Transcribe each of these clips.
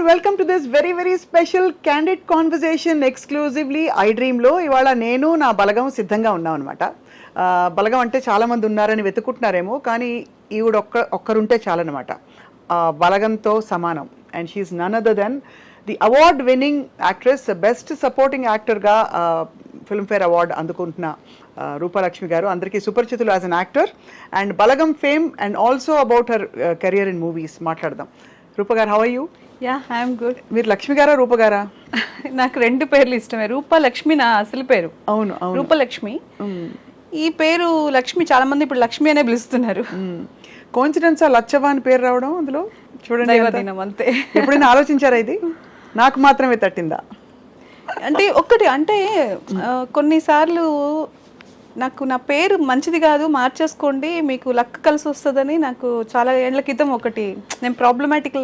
Welcome to this very very special candid conversation exclusively ఐ డ్రీమ్లో. ఇవాళ నేను నా బలగం సిద్ధంగా ఉన్నాం అనమాట. బలగం అంటే చాలామంది ఉన్నారని వెతుకుంటున్నారేమో, కానీ ఈవిడ ఒక్కరుంటే చాలన్నమాట. బలగంతో సమానం. And she is none other than the award winning actress, best supporting యాక్టర్గా ఫిల్మ్ఫేర్ అవార్డు అందుకుంటున్న రూపలక్ష్మి గారు. అందరికీ సుపరిచితులు as an actor. And Balagam fame and also about her career in movies మాట్లాడదాం. రూప గారు, how are you? Yeah, I'm good. మీరు లక్ష్మి గారా రూప గారా? నాకు రెండు పేర్లు ఇష్టమే. రూపలక్ష్మి నా అసలు పేరు. అవును, రూపలక్ష్మి. ఈ పేరు లక్ష్మి చాలా మంది ఇప్పుడు లక్ష్మి అనే పిలుస్తున్నారు. కోఇన్సిడెన్స్ లచ్చవ్వ అని పేరు రావడం అందులో చూడండి. దైవదినం అంతే. ఎప్పుడైనా ఆలోచించారా ఇది నాకు మాత్రమే తట్టిందా? అంటే ఒక్కటి అంటే కొన్నిసార్లు నాకు నా పేరు మంచిది కాదు, మార్చేసుకోండి మీకు లక్ కలిసి వస్తుందని నాకు చాలా ఏళ్ల క్రితం ఒకటి, నేను ప్రాబ్లమాటిక్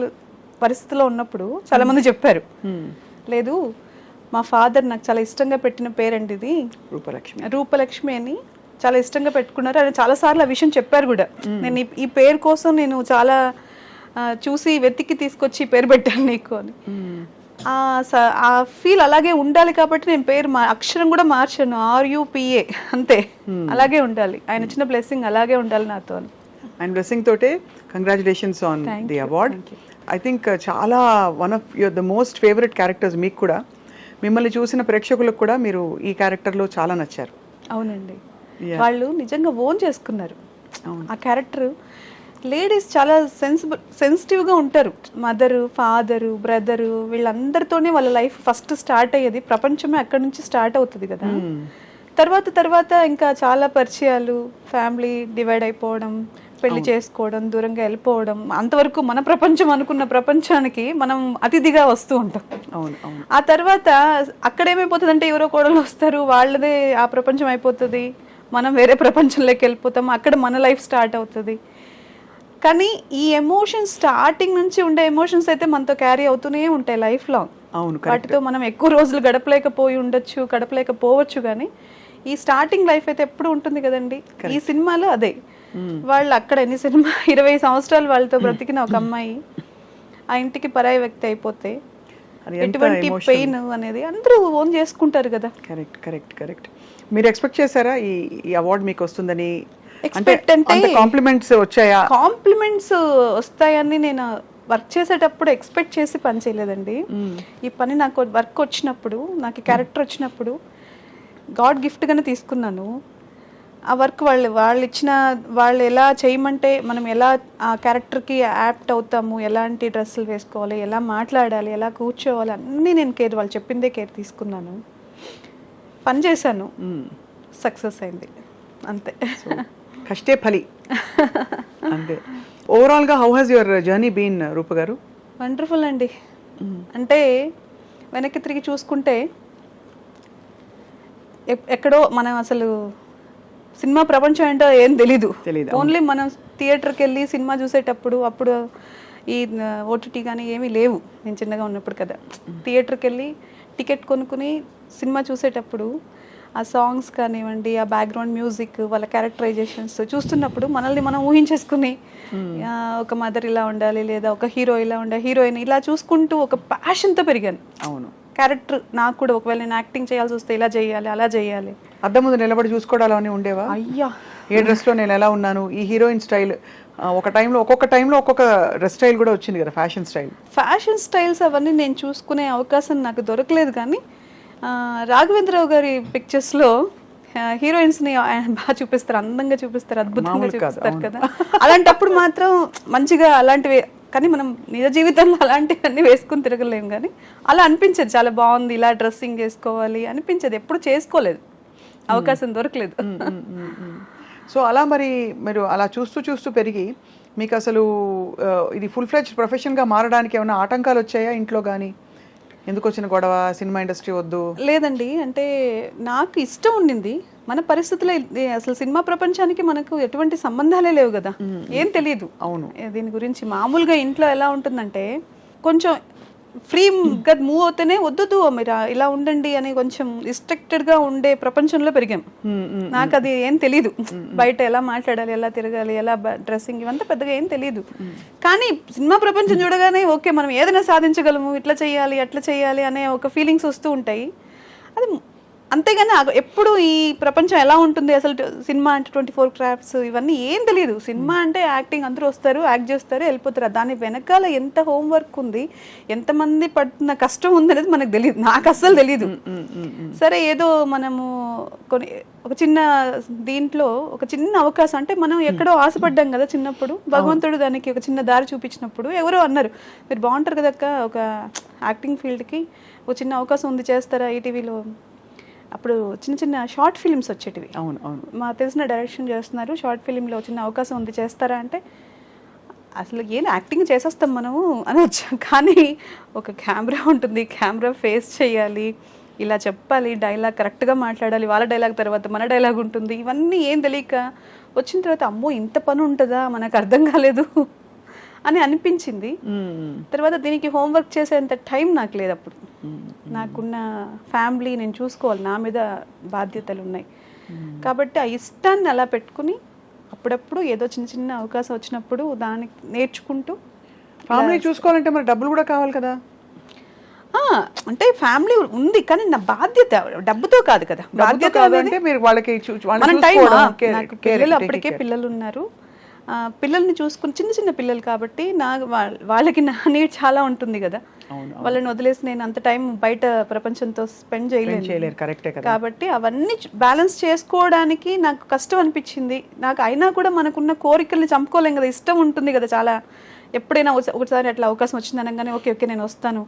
పరిస్థితిలో ఉన్నప్పుడు చాలా మంది చెప్పారు. లేదు, మా ఫాదర్ నాకు చాలా ఇష్టంగా పెట్టిన పేరండి ఇది రూపలక్ష్మి అని చాలా ఇష్టంగా పెట్టుకున్నారు. అని చాలాసార్లు ఆ విషయం చెప్పారు కూడా. నేను ఈ పేరు కోసం నేను చాలా చూసి వెతికి తీసుకొచ్చి పేరు పెట్టాను నీకు అని. ఆ ఫీల్ అలాగే ఉండాలి కాబట్టి నేను పేరు అక్షరం కూడా మార్చాను, RUPA అంతే. అలాగే ఉండాలి, ఆయన ఇచ్చిన బ్లెస్సింగ్ అలాగే ఉండాలి నాతో. ఆయన బ్లెస్సింగ్ తోటే congratulations on the award. I think చాలా one of your the most favourite characters. మీకు కూడా, మిమ్మల్ని చూసిన ప్రేక్షకులకు కూడా మీరు ఈ క్యారెక్టర్లో చాలా నచ్చారు. అవునండి, వాళ్ళు నిజంగా ఓన్ చేసుకున్నారు ఆ క్యారెక్టర్. లేడీస్ చాలా సెన్సిటివ్గా ఉంటారు. మదరు, ఫాదరు, బ్రదరు వీళ్ళందరితోనే వాళ్ళ లైఫ్ ఫస్ట్ స్టార్ట్ అయ్యేది. ప్రపంచమే అక్కడి నుంచి స్టార్ట్ అవుతుంది కదా. తర్వాత ఇంకా చాలా పరిచయాలు, ఫ్యామిలీ డివైడ్ అయిపోవడం, పెళ్లి చేసుకోవడం, దూరంగా వెళ్ళిపోవడం, అంతవరకు మన ప్రపంచం అనుకున్న ప్రపంచానికి మనం అతిథిగా వస్తూ ఉంటాం. ఆ తర్వాత అక్కడేమైపోతుంది అంటే ఎవరో కోడలు వస్తారు, వాళ్ళదే ఆ ప్రపంచం అయిపోతుంది, మనం వేరే ప్రపంచంలోకి వెళ్ళిపోతాం, అక్కడ మన లైఫ్ స్టార్ట్ అవుతుంది. కానీ ఈ ఎమోషన్స్ స్టార్టింగ్ నుంచి ఉండే ఎమోషన్స్ అయితే మనతో క్యారీ అవుతూనే ఉంటాయి లైఫ్ లాంగ్. వాటితో మనం ఎక్కువ రోజులు గడపలేకపోవచ్చు, కానీ ఈ స్టార్టింగ్ లైఫ్ అయితే ఎప్పుడు ఉంటుంది కదండి. ఈ సినిమాలో అదే. వాళ్ళు అక్కడ 20 సంవత్సరాలు వాళ్ళతో బ్రతికిన ఒక అమ్మాయి ఆ ఇంటికి పరాయి వ్యక్తి అయిపోతే ఎటువంటి పెయిన్ అనేది అందరూ ఓన్ చేసుకుంటారు కదా. కరెక్ట్. మీరు ఎక్స్పెక్ట్ చేశారా ఈ అవార్డు మీకు వస్తుందని? ఎక్స్పెక్ట్ అంటే కాంప్లిమెంట్స్ వచ్చాయా? కాంప్లిమెంట్స్ వస్తాయని నేను వర్క్ చేసేటప్పుడు ఎక్స్పెక్ట్ చేసి పని చేయలేదండి. ఈ పని నాకు వర్క్ వచ్చినప్పుడు, నాకు క్యారెక్టర్ వచ్చినప్పుడు గాడ్ గిఫ్ట్గానే తీసుకున్నాను. ఆ వర్క్ వాళ్ళు ఎలా చేయమంటే మనం ఎలా ఆ క్యారెక్టర్కి యాప్ట్ అవుతాము, ఎలాంటి డ్రెస్సులు వేసుకోవాలి, ఎలా మాట్లాడాలి, ఎలా కూర్చోవాలి, అన్నీ నేను వాళ్ళు చెప్పిందే కేర్ తీసుకున్నాను, పని చేశాను, సక్సెస్ అయింది అంతే. కష్టే ఫలి అంతే. ఓవరాల్గా how has your journey been Roopa గారు? వండర్ఫుల్ అండి. అంటే వెనక్కి తిరిగి చూసుకుంటే ఎక్కడో మనం అసలు సినిమా ప్రపంచం ఏంటో ఏం తెలీదు. ఓన్లీ మనం థియేటర్కి వెళ్ళి సినిమా చూసేటప్పుడు, అప్పుడు ఈ OTT కానీ ఏమీ లేవు. నేను చిన్నగా ఉన్నప్పుడు కదా, థియేటర్కి వెళ్ళి టికెట్ కొనుక్కుని సినిమా చూసేటప్పుడు ఆ సాంగ్స్ కానివ్వండి, ఆ బ్యాక్గ్రౌండ్ మ్యూజిక్, వాళ్ళ క్యారెక్టరైజేషన్స్ చూస్తున్నప్పుడు మనల్ని మనం ఊహించేసుకుని ఒక మదర్ ఇలా ఉండాలి, లేదా ఒక హీరో ఇలా ఉండాలి, హీరోయిన్ ఇలా చూసుకుంటూ ఒక ప్యాషన్తో పెరిగాను. అవును, క్యారెక్టర్ నాకు కూడా ఒకవేళ నేను యాక్టింగ్ చేయాల్సి వస్తే ఇలా చేయాలి, అలా చేయాలి. అద్దం ముందు నిలబడి చూసుకోవడాలు అని ఉండేవా? అయ్యా, ఏ డ్రెస్లో నేను ఎలా ఉన్నాను, ఈ హీరోయిన్ స్టైల్, ఒక్కొక్క టైంలో ఒక్కొక్క డ్రెస్ స్టైల్ కూడా వచ్చింది కదా, ఫ్యాషన్ స్టైల్స్ అవన్నీ నేను చూసుకునే అవకాశం నాకు దొరకలేదు. కానీ రాఘవేంద్రరావు గారి పిక్చర్స్లో హీరోయిన్స్ని బాగా చూపిస్తారు, అందంగా చూపిస్తారు, అద్భుతంగా చూపిస్తారు కదా. అలాంటప్పుడు మాత్రం మంచిగా అలాంటివి, కానీ మనం నిజ జీవితంలో అలాంటివన్నీ వేసుకుని తిరగలేము. కానీ అలా అనిపించేది, చాలా బాగుంది, ఇలా డ్రెస్సింగ్ చేసుకోవాలి అనిపించేది. ఎప్పుడు చేసుకోలేదు, అవకాశం దొరకలేదు. సో అలా మరి మీరు అలా చూస్తూ పెరిగి మీకు అసలు ఇది ఫుల్ ఫ్లెడ్జ్డ్ ప్రొఫెషన్గా మారడానికి ఏమైనా ఆటంకాలు వచ్చాయా ఇంట్లో? కానీ ఎందుకు వచ్చిన గొడవ, సినిమా ఇండస్ట్రీ వద్దు? లేదండి, అంటే నాకు ఇష్టం ఉండింది. మన పరిస్థితుల్లో అసలు సినిమా ప్రపంచానికి మనకు ఎటువంటి సంబంధాలే లేవు కదా, ఏం తెలియదు. అవును, దీని గురించి మామూలుగా ఇంట్లో ఎలా ఉంటుందంటే కొంచెం ఫ్రీగా మూవ్ అవుతేనే వద్దు మీరు ఇలా ఉండండి అని కొంచెం రిస్ట్రిక్టెడ్గా ఉండే ప్రపంచంలో పెరిగాం. నాకు అది ఏం తెలీదు, బయట ఎలా మాట్లాడాలి, ఎలా తిరగాలి, ఎలా డ్రెస్సింగ్, ఇవంతా పెద్దగా ఏం తెలీదు. కానీ సినిమా ప్రపంచం చూడగానే ఓకే మనం ఏదైనా సాధించగలము, ఇట్లా చేయాలి అట్లా చేయాలి అనే ఒక ఫీలింగ్స్ వస్తూ ఉంటాయి. అది అంతేగాని ఎప్పుడు ఈ ప్రపంచం ఎలా ఉంటుంది అసలు, సినిమా అంటే 24 క్రాఫ్ట్స్ ఇవన్నీ ఏం తెలియదు. సినిమా అంటే యాక్టింగ్, అందరూ వస్తారు, యాక్ట్ చేస్తారు, వెళ్ళిపోతారు. దాని వెనకాల ఎంత హోంవర్క్ ఉంది, ఎంతమంది పడుతున్న కష్టం ఉంది అనేది మనకు తెలియదు. నాకు అస్సలు తెలీదు. సరే ఏదో మనము ఒక చిన్న దీంట్లో ఒక చిన్న అవకాశం, అంటే మనం ఎక్కడో ఆశపడ్డాం కదా చిన్నప్పుడు, భగవంతుడు దానికి ఒక చిన్న దారి చూపించినప్పుడు ఎవరో అన్నారు మీరు బాగుంటారు కదక్క ఒక యాక్టింగ్ ఫీల్డ్కి ఒక చిన్న అవకాశం ఉంది, చేస్తారా ఈటీవీలో. అప్పుడు చిన్న చిన్న షార్ట్ ఫిలిమ్స్ వచ్చేటివి. అవును అవును, మా తెలిసిన డైరెక్షన్ చేస్తున్నారు, షార్ట్ ఫిలింలో చిన్న అవకాశం ఉంది చేస్తారా అంటే, అసలు ఏం యాక్టింగ్ చేసేస్తాం మనము అని వచ్చాం. కానీ ఒక కెమెరా ఉంటుంది, కెమెరా ఫేస్ చేయాలి, ఇలా చెప్పాలి, డైలాగ్ కరెక్ట్గా మాట్లాడాలి, వాళ్ళ డైలాగ్ తర్వాత మన డైలాగ్ ఉంటుంది, ఇవన్నీ ఏం తెలియక వచ్చిన తర్వాత అమ్మో ఇంత పని ఉంటుందా మనకు అర్థం కాలేదు అని అనిపించింది. తర్వాత దీనికి హోంవర్క్ చేసేంత టైం నాకు లేదు అప్పుడు. నాకున్న ఫ్యామిలీ నేను చూసుకోవాలి, నా మీద బాధ్యతలు ఉన్నాయి. కాబట్టి ఆ ఇష్టాన్ని అలా పెట్టుకుని అప్పుడప్పుడు ఏదో చిన్న చిన్న అవకాశం వచ్చినప్పుడు దానికి నేర్చుకుంటూ. ఫ్యామిలీ చూసుకోవాలంటే మరి డబ్బులు కూడా కావాలి కదా. అంటే ఫ్యామిలీ ఉంది కానీ నా బాధ్యత డబ్బుతో కాదు కదా. బాధ్యత అంటే మీరు వాళ్ళకి అప్పటికే పిల్లలు ఉన్నారు, పిల్లల్ని చూసుకుని చిన్న చిన్న పిల్లలు కాబట్టి వాళ్ళకి నా నీడ్ చాలా ఉంటుంది కదా. వాళ్ళని వదిలేసి నేను అంత టైం బయట ప్రపంచంతో స్పెండ్ చేయలేను. కాబట్టి అవన్నీ బ్యాలెన్స్ చేసుకోవడానికి నాకు కష్టం అనిపించింది. నాకు అయినా కూడా మనకున్న కోరికల్ని చంపుకోలేం కదా, ఇష్టం ఉంటుంది కదా చాలా. ఎప్పుడైనా ఒకసారి అట్లా అవకాశం వచ్చింది అనగానే ఓకే నేను వస్తాను,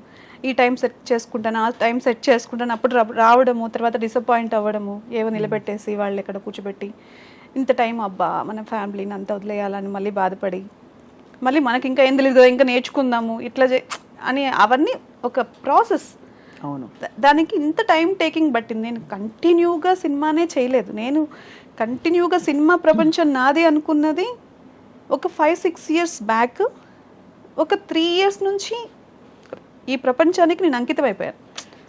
ఈ టైం సెట్ చేసుకుంటాను, ఆ టైం సెట్ చేసుకుంటాను, అప్పుడు రావడము, తర్వాత డిసప్పాయింట్ అవ్వడము, ఏవో నిలబెట్టేసి వాళ్ళు ఎక్కడ కూర్చోబెట్టి ఇంత టైం అబ్బా మన ఫ్యామిలీని అంతా వదిలేయాలని మళ్ళీ బాధపడి, మళ్ళీ మనకి ఇంకా ఏం తెలియదు ఇంకా నేర్చుకుందాము ఇట్లా అని అవన్నీ ఒక ప్రాసెస్. అవును, దానికి ఇంత టైం టేకింగ్ పట్టింది. నేను కంటిన్యూగా సినిమానే చేయలేదు. నేను కంటిన్యూగా సినిమా ప్రపంచం నాది అనుకున్నది ఒక 5-6 ఇయర్స్ బ్యాక్. ఒక 3 ఇయర్స్ నుంచి ఈ ప్రపంచానికి నేను అంకితం అయిపోయాను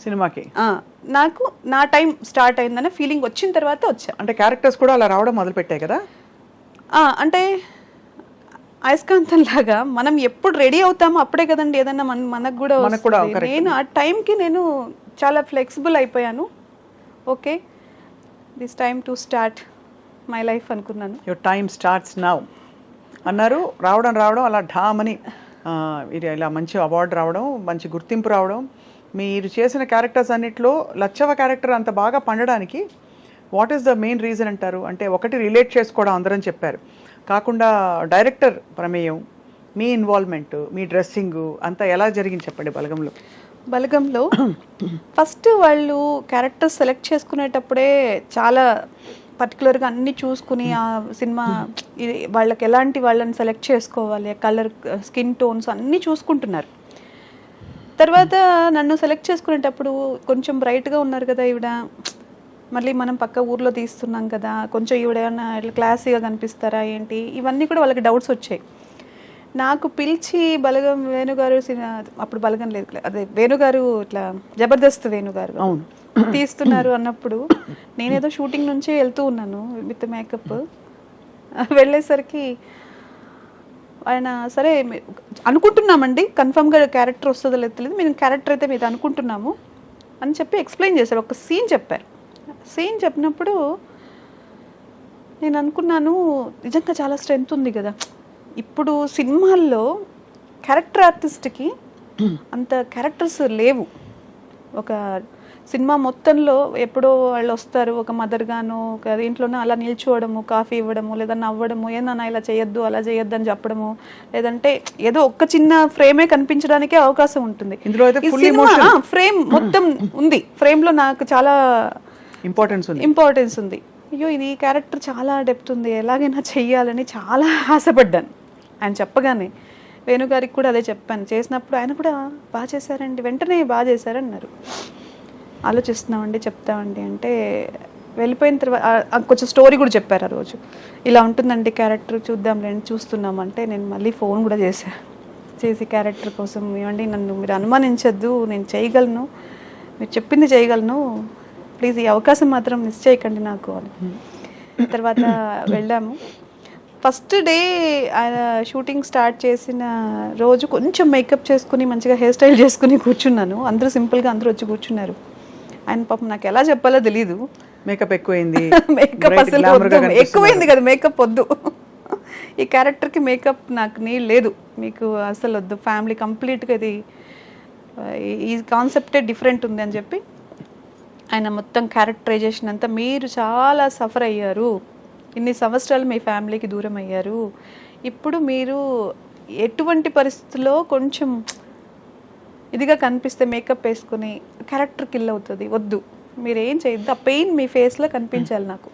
సినిమాకి. నాకు నా టైం స్టార్ట్ అయిందనే ఫీలింగ్ వచ్చిన తర్వాత వచ్చా. అంటే క్యారెక్టర్స్ కూడా అలా రావడం మొదలు పెట్టాయి కదా. అంటే అయస్కాంతం లాగా మనం ఎప్పుడు రెడీ అవుతామో అప్పుడే కదండి ఏదన్నా మనకు కూడా. నేను ఆ టైంకి నేను చాలా ఫ్లెక్సిబుల్ అయిపోయాను. Okay this time to start my life అనుకున్నాను. యువర్ టైమ్ స్టార్ట్స్ నౌ అన్నారు. రావడం అలా ఢామని ఇలా మంచి అవార్డు రావడం, మంచి గుర్తింపు రావడం. మీరు చేసిన క్యారెక్టర్స్ అన్నిట్లో లచ్చవ క్యారెక్టర్ అంత బాగా పండడానికి what is the main reason అంటారు? అంటే ఒకటి రిలేట్ చేసుకోవడం అందరం చెప్పారు, కాకుండా డైరెక్టర్ ప్రమేయం, మీ ఇన్వాల్వ్మెంట్, మీ డ్రెస్సింగ్ అంతా ఎలా జరిగింది చెప్పండి. బలగంలో ఫస్ట్ వాళ్ళు క్యారెక్టర్స్ సెలెక్ట్ చేసుకునేటప్పుడే చాలా పర్టికులర్గా అన్నీ చూసుకుని ఆ సినిమా వాళ్ళకి ఎలాంటి వాళ్ళని సెలెక్ట్ చేసుకోవాలి, కలర్, స్కిన్ టోన్స్ అన్నీ చూసుకుంటున్నారు. తర్వాత నన్ను సెలెక్ట్ చేసుకునేటప్పుడు కొంచెం బ్రైట్గా ఉన్నారు కదా ఈవిడ, మళ్ళీ మనం పక్క ఊర్లో తీస్తున్నాం కదా, కొంచెం ఈవిడ ఏమన్నా ఇట్లా క్లాసీగా కనిపిస్తారా ఏంటి, ఇవన్నీ కూడా వాళ్ళకి డౌట్స్ వచ్చాయి. నాకు పిలిచి బలగం వేణుగారు, అప్పుడు బలగం లేదు, అదే వేణుగారు ఇట్లా జబర్దస్త్ వేణుగారు తీస్తున్నారు అన్నప్పుడు నేనేదో షూటింగ్ నుంచి వెళ్తూ ఉన్నాను విత్ మేకప్. వెళ్ళేసరికి ఆయన సరే అనుకుంటున్నామండి, కన్ఫర్మ్గా క్యారెక్టర్ వస్తుందో లేదు తెలియదు, మేము క్యారెక్టర్ అయితే మీద అనుకుంటున్నాము అని చెప్పి ఎక్స్ప్లెయిన్ చేశారు. ఒక సీన్ చెప్పారు. సీన్ చెప్పినప్పుడు నేను అనుకున్నాను నిజంగా చాలా స్ట్రెంగ్త్ ఉంది కదా. ఇప్పుడు సినిమాల్లో క్యారెక్టర్ ఆర్టిస్ట్కి అంత క్యారెక్టర్స్ లేవు. ఒక సినిమా మొత్తంలో ఎప్పుడో వాళ్ళు వస్తారు, ఒక మదర్ గాను ఒక దీంట్లోనే అలా నిల్చోవడము, కాఫీ ఇవ్వడము, లేదా నవ్వడము, ఏందన్నా ఇలా చేయొద్దు అలా చేయొద్దు అని చెప్పడము, లేదంటే ఏదో ఒక్క చిన్న ఫ్రేమే కనిపించడానికే అవకాశం ఉంటుంది. ఫ్రేమ్ మొత్తం ఉంది, ఫ్రేమ్లో నాకు చాలా ఇంపార్టెన్స్ ఉంది. అయ్యో ఇది క్యారెక్టర్ చాలా డెప్త్ ఉంది, ఎలాగైనా చెయ్యాలని చాలా ఆశపడ్డాను. ఆయన చెప్పగానే వేణుగారికి కూడా అదే చెప్పాను. చేసినప్పుడు ఆయన కూడా బాగా చేశారండి, వెంటనే బాగా చేశారన్నారు. ఆలోచిస్తున్నామండి, చెప్తామండి అంటే వెళ్ళిపోయిన తర్వాత కొంచెం స్టోరీ కూడా చెప్పారు. ఆ రోజు ఇలా ఉంటుందండి క్యారెక్టర్, చూద్దాంలేండి చూస్తున్నామంటే నేను మళ్ళీ ఫోన్ కూడా చేశాను. చేసి క్యారెక్టర్ కోసం ఏమండి నన్ను మీరు అనుమానించద్దు, నేను చేయగలను, మీరు చెప్పింది చేయగలను, ప్లీజ్ ఈ అవకాశం మాత్రం మిస్ చేయకండి నాకు అని. తర్వాత వెళ్ళాము. ఫస్ట్ డే ఆయన షూటింగ్ స్టార్ట్ చేసిన రోజు కొంచెం మేకప్ చేసుకుని మంచిగా హెయిర్ స్టైల్ చేసుకుని కూర్చున్నాను. అందరూ సింపుల్గా అందరూ వచ్చి కూర్చున్నారు. ఆయన పాపం నాకు ఎలా చెప్పాలో తెలీదు. మేకప్ ఎక్కువైంది, మేకప్ అసలు వద్దు, ఎక్కువైంది కదా మేకప్ వద్దు, ఈ క్యారెక్టర్కి మేకప్ నాకు నీళ్ళు లేదు, మీకు అసలు వద్దు, ఫ్యామిలీ కంప్లీట్గా ఇది ఈ కాన్సెప్టే డిఫరెంట్ ఉంది అని చెప్పి ఆయన మొత్తం క్యారెక్టరైజేషన్ అంతా, మీరు చాలా సఫర్ అయ్యారు, ఇన్ని సంవత్సరాలు మీ ఫ్యామిలీకి దూరం అయ్యారు, ఇప్పుడు మీరు ఎటువంటి పరిస్థితుల్లో కొంచెం ఇదిగా కనిపిస్తే మేకప్ వేసుకుని క్యారెక్టర్ కిల్ అవుతుంది, వద్దు, మీరేం చేయొద్దు, ఆ పెయిన్ మీ ఫేస్లో కనిపించాలి నాకు.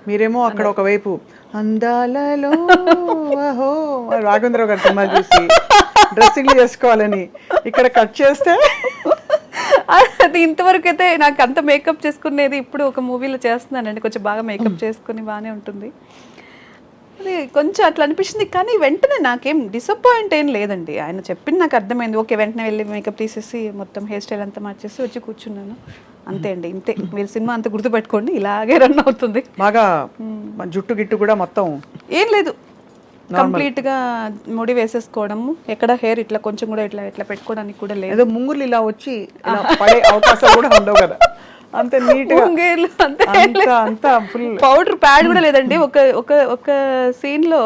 మీరేమో అక్కడ ఒకవైపు అందాలలో అహో రాఘవేంద్రరావు గారి సినిమాలు చూసి డ్రెస్సింగ్లు చేసుకోవాలని, ఇక్కడ కట్ చేస్తే అది ఇంతవరకు అయితే నాకు అంత మేకప్ చేసుకునేది ఇప్పుడు ఒక మూవీలో చేస్తున్నానండి, కొంచెం బాగా మేకప్ చేసుకుని బాగానే ఉంటుంది. అది కొంచెం అట్లా అనిపించింది, కానీ వెంటనే నాకేం డిసప్పాయింట్ ఏం లేదండి. ఆయన చెప్పింది నాకు అర్థమైంది, ఓకే వెంటనే వెళ్ళి మేకప్ తీసేసి మొత్తం హెయిర్ స్టైల్ అంతా మార్చేసి వచ్చి కూర్చున్నాను, అంతే అండి, ఇంతే. మీరు సినిమా అంతా గుర్తుపెట్టుకోండి, ఇలాగే రన్ అవుతుంది. బాగా జుట్టు గిట్టు కూడా మొత్తం ఏం లేదు, కంప్లీట్గా ముడి వేసేసుకోవడము, ఎక్కడ హెయిర్ ఇట్లా కొంచెం కూడా ఇట్లా ఇట్లా పెట్టుకోవడానికి కూడా లేదు. ఏదో ముంగులు ఇలా వచ్చి ఇలా పడే అవకాశాలు కూడా ఉండవు కదా, అంత నీట్ అంతా ఫుల్ పౌడర్ ప్యాడ్ కూడా లేదండి. ఒక ఒక ఒక సీన్ లో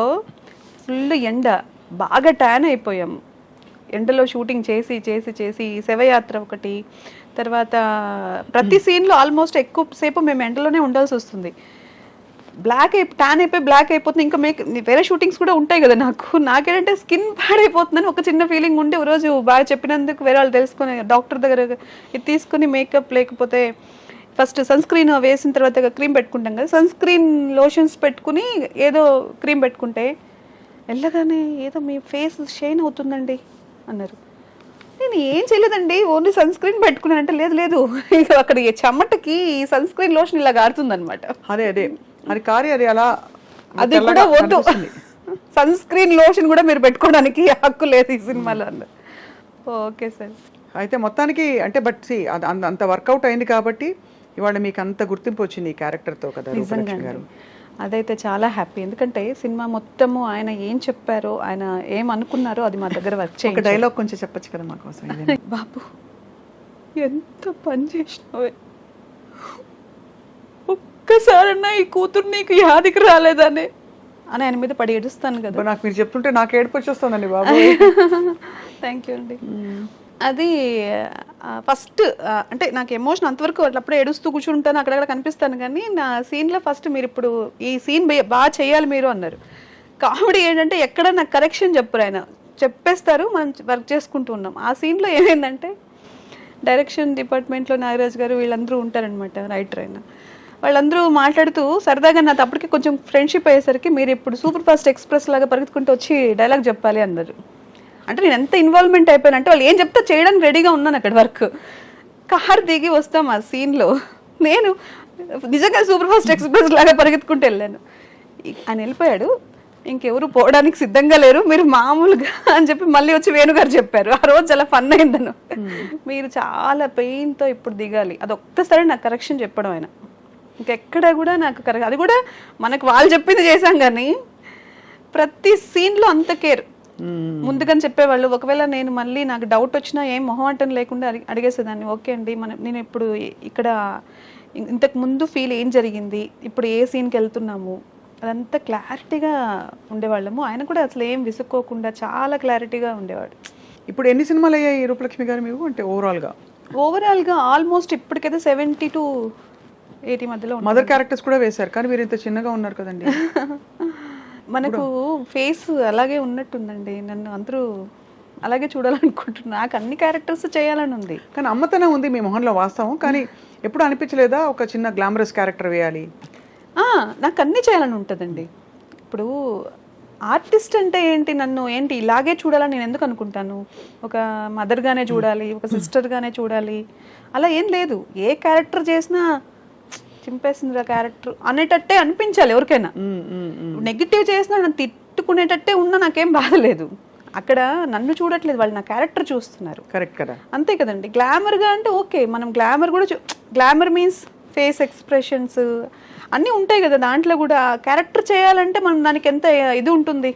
ఫుల్ ఎండ, బాగా ట్యాన్ అయిపోయాం ఎండలో షూటింగ్ చేసి చేసి చేసి. శవయాత్ర ఒకటి, తర్వాత ప్రతి సీన్ లో ఆల్మోస్ట్ ఎక్కువ సేపు మేము ఎండలోనే ఉండాల్సి వస్తుంది. ట్యాన్ అయిపోయి బ్లాక్ అయిపోతుంది. ఇంకా వేరే షూటింగ్స్ కూడా ఉంటాయి కదా, నాకేంటంటే స్కిన్ పాడైపోతుందని ఒక చిన్న ఫీలింగ్ ఉండి, ఒక రోజు బాగా చెప్పినందుకు వేరే వాళ్ళు తెలుసుకుని డాక్టర్ దగ్గర ఇది తీసుకుని మేకప్ లేకపోతే ఫస్ట్ సన్ స్క్రీన్ వేసిన తర్వాత క్రీమ్ పెట్టుకుంటాం కదా, సన్ స్క్రీన్ లోషన్స్ పెట్టుకుని ఏదో క్రీమ్ పెట్టుకుంటే వెళ్ళగానే ఏదో మీ ఫేస్ షైన్ అవుతుందండి అన్నారు. నేను ఏం చేయలేదండి, ఓన్లీ సన్ స్క్రీన్ పెట్టుకున్నాను అంటే, లేదు లేదు ఇక అక్కడ చెమటకి సన్ స్క్రీన్ లోషన్ ఇలా కారుతుంది అనమాట. అదే అదే అది కారి అది అలా, అది కూడా వద్దు, సన్ స్క్రీన్ లోషన్ కూడా మీరు పెట్టుకోవడానికి హక్కు లేదు ఈ సినిమాలో అన్నారు. Okay sir. అయితే మొత్తానికి అంటే బట్ అంత వర్కౌట్ అయింది కాబట్టి ఇవాళ మీకు అంత గుర్తింపు వచ్చింది ఈ క్యారెక్టర్తో కదా రూపలక్ష్మి గారు. అదైతే చాలా హ్యాపీ, ఎందుకంటే సినిమా మొత్తము ఆయన ఏం చెప్పారో, ఆయన ఏం అనుకున్నారో అది మా దగ్గర వర్క్ చేయాలి. ఒక డైలాగ్ కొంచెం చెప్పచ్చు కదా మా కోసం. బాబు ఎంత పని చేసినావే, ఒక్కసారన్నా ఈ కూతురు నీకు యాదికి రాలేదనే అని ఆయన మీద పడి ఏడుస్తాను కదా. నాకు మీరు చెప్తుంటే నాకు ఏడుపు వచ్చేస్తుందండి బాబు. థ్యాంక్ యూ అండి. అది ఫస్ట్ అంటే నాకు ఎమోషన్ అంతవరకు అప్పుడే ఏడుస్తూ కూర్చుంటాను, అక్కడక్కడ కనిపిస్తాను, కానీ నా సీన్లో ఫస్ట్ మీరు ఇప్పుడు ఈ సీన్ బాగా చేయాలి మీరు అన్నారు. కామెడీ ఏంటంటే ఎక్కడ నాకు కరెక్షన్ చెప్పరు, ఆయన చెప్పేస్తారు, మనం వర్క్ చేసుకుంటూ ఉన్నాం. ఆ సీన్లో ఏమైందంటే డైరెక్షన్ డిపార్ట్మెంట్లో నాగరాజ్ గారు వీళ్ళందరూ ఉంటారనమాట, రైటర్ అయినా, వాళ్ళందరూ మాట్లాడుతూ సరదాగా నాతో అప్పటికి కొంచెం ఫ్రెండ్షిప్ అయ్యేసరికి, మీరు ఇప్పుడు సూపర్ ఫాస్ట్ ఎక్స్ప్రెస్ లాగా పరిగెత్తుకుంటూ వచ్చి డైలాగ్ చెప్పాలి అన్నారు. అంటే నేను ఎంత ఇన్వాల్వ్మెంట్ అయిపోయాను అంటే, వాళ్ళు ఏం చెప్తే చేయడానికి రెడీగా ఉన్నాను అక్కడ వర్క్. కార్ దిగి వస్తాం ఆ సీన్లో, నేను నిజంగా సూపర్ ఫాస్ట్ ఎక్స్ప్రెస్ లాగా పరిగెత్తుకుంటూ వెళ్ళాను. ఆయన వెళ్ళిపోయాడు, ఇంకెవరు పోవడానికి సిద్ధంగా లేరు, మీరు మామూలుగా అని చెప్పి మళ్ళీ వచ్చి వేణుగారు చెప్పారు. ఆ రోజు చాలా ఫన్ అయిందను, మీరు చాలా పెయిన్తో ఇప్పుడు దిగాలి, అది ఒక్కసారి నాకు కరెక్షన్ చెప్పడం ఆయన. ఇంకెక్కడ కూడా నాకు అది కూడా మనకు వాళ్ళు చెప్పింది చేశాం, కానీ ప్రతి సీన్లో అంత కేర్ ముందుగానే చెప్పేవాళ్ళు. ఒకవేళ నేను మళ్ళీ నాకు డౌట్ వచ్చినా ఏం మొహమాటం లేకుండా అడిగేసేదాన్ని, ఓకే అండి నేను ఇప్పుడు ఇక్కడ ఇంతకు ముందు ఫీల్ ఏం జరిగింది, ఇప్పుడు ఏ సీన్కి వెళ్తున్నాము, అదంతా క్లారిటీగా ఉండేవాళ్ళము. ఆయన కూడా అసలు ఏం విసుక్కోకుండా చాలా క్లారిటీగా ఉండేవాడు. ఇప్పుడు ఎన్ని సినిమాలు అయ్యాయి రూపలక్ష్మి గారు మీకు, అంటే ఓవరాల్గా ఆల్మోస్ట్ ఇప్పటికైతే 70 to 80 మధ్యలో. మదర్ క్యారెక్టర్స్ కూడా వేశారు, కానీ మీరు ఇంత చిన్నగా ఉన్నారు కదండి. మనకు ఫేస్ అలాగే ఉన్నట్టుందండి, నన్ను అందరూ అలాగే చూడాలనుకుంటున్నా, నాకు అన్ని క్యారెక్టర్స్ చేయాలని ఉంది, కానీ అమ్మతనం ఉంది మీ మొహంలో వాస్తవం. కానీ ఎప్పుడు అనిపించలేదా ఒక చిన్న గ్లామరస్ క్యారెక్టర్ వేయాలి? నాకు అన్నీ చేయాలని ఉంటుందండి. ఇప్పుడు ఆర్టిస్ట్ అంటే ఏంటి, నన్ను ఏంటి ఇలాగే చూడాలని నేను ఎందుకు అనుకుంటాను, ఒక మదర్గానే చూడాలి, ఒక సిస్టర్గానే చూడాలి, అలా ఏం లేదు. ఏ క్యారెక్టర్ చేసినా చింపేసింది క్యారెక్టర్ అనేటట్టే అనిపించాలి ఎవరికైనా. నెగిటివ్ చేసినా నన్ను తిట్టుకునేటట్టే ఉన్నా నాకేం బాధ లేదు. అక్కడ నన్ను చూడట్లేదు, వాళ్ళు నా క్యారెక్టర్ చూస్తున్నారు. కరెక్ట్ కదా. అంతే కదండి. గ్లామర్గా అంటే ఓకే, మనం గ్లామర్ కూడా గ్లామర్ మీన్స్ ఫేస్ ఎక్స్ప్రెషన్స్ అన్నీ ఉంటాయి కదా దాంట్లో కూడా. క్యారెక్టర్ చేయాలంటే మనం దానికి ఎంత ఇది ఉంటుంది,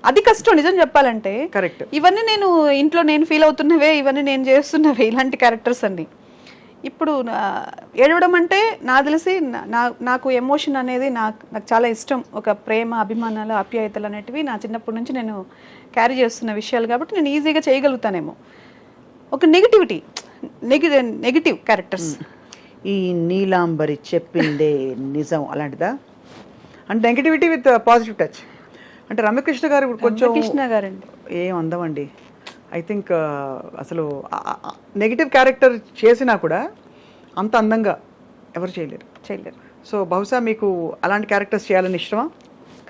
అది కష్టం నిజం చెప్పాలంటే. కరెక్ట్. ఇవన్నీ నేను ఇంట్లో నేను ఫీల్ అవుతున్నవే, ఇవన్నీ నేను చేస్తున్నవే, ఇలాంటి క్యారెక్టర్స్ అన్ని. ఇప్పుడు ఏడవడం అంటే నాకు తెలిసి నాకు ఎమోషన్ అనేది నాకు చాలా ఇష్టం. ఒక ప్రేమ, అభిమానాలు, ఆప్యాయతలు అనేటివి నా చిన్నప్పటి నుంచి నేను క్యారీ చేస్తున్న విషయాలు కాబట్టి నేను ఈజీగా చేయగలుగుతానేమో. ఒక నెగిటివ్ క్యారెక్టర్స్, ఈ నీలాంబరి చెప్పిందే నిజం అలాంటిదా? అంటే నెగిటివిటీ విత్ పాజిటివ్ టచ్. అంటే రమ్యకృష్ణ గారు కొంచెం కృష్ణ గారండి ఏం అందమండి. ఐ థింక్ అసలు నెగిటివ్ క్యారెక్టర్ చేసినా కూడా అంత అందంగా ఎవరు చేయలేరు. సో బహుశా మీకు అలాంటి క్యారెక్టర్స్ చేయాలని ఇష్టమా?